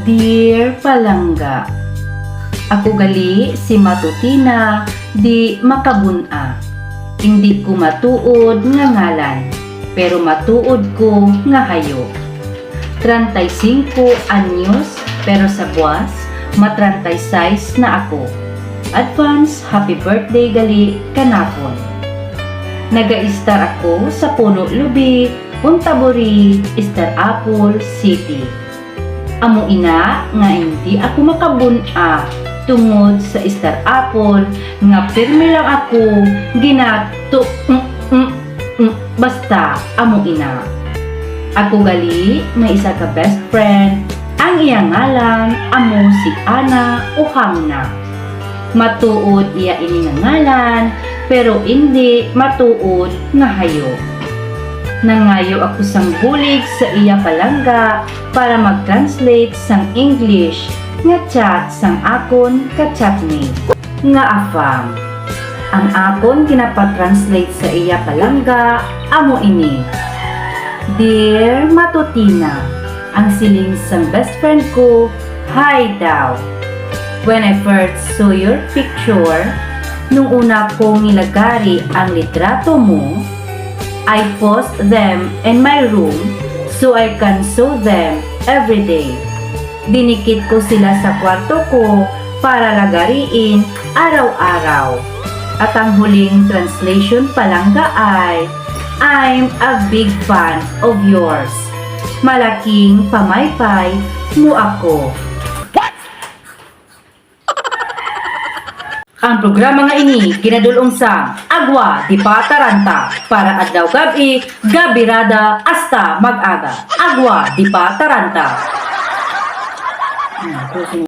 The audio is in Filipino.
Dear Palangga, ako gali si Matutina di makabuna. Hindi ko matuod nga ngalan, pero matuod ko nga hayo. 35 anyos, pero sa buwas, ma-36 na ako. Advance happy birthday gali kanakon. Naga-star ako sa Puno Lubi, Puntaburi, Star Apple City. Amo ina nga hindi ako makabuna tungod sa Star Apple nga pirmi lang ako ginato basta amo ina. Ako gali may isa ka best friend, ang iyang ngalan amo si Ana Uhamna. Matuod iya ini nga ngalan pero hindi matuod nga hayo. Nangayo ako sang bulig sa iya Palangga para mag-translate sang English nga chat sang akon ka chatmate nga afam. Ang akon ginapatranslate sa iya Palangga amo ini. Dear Matutina, ang siling sang best friend ko, hi daw. When I first saw your picture, nung una kong nilagari ang litrato mo, I post them in my room so I can show them every day. Dinikit ko sila sa kwarto ko para lagariin araw-araw. At ang huling translation Palangga ay, I'm a big fan of yours. Malaking pamaypay mo ako. Ang programa nga ini ginadulong sa Agwa di Pataranta para adlaw gabi, gabirada hasta mag-aga. Agwa di Pataranta.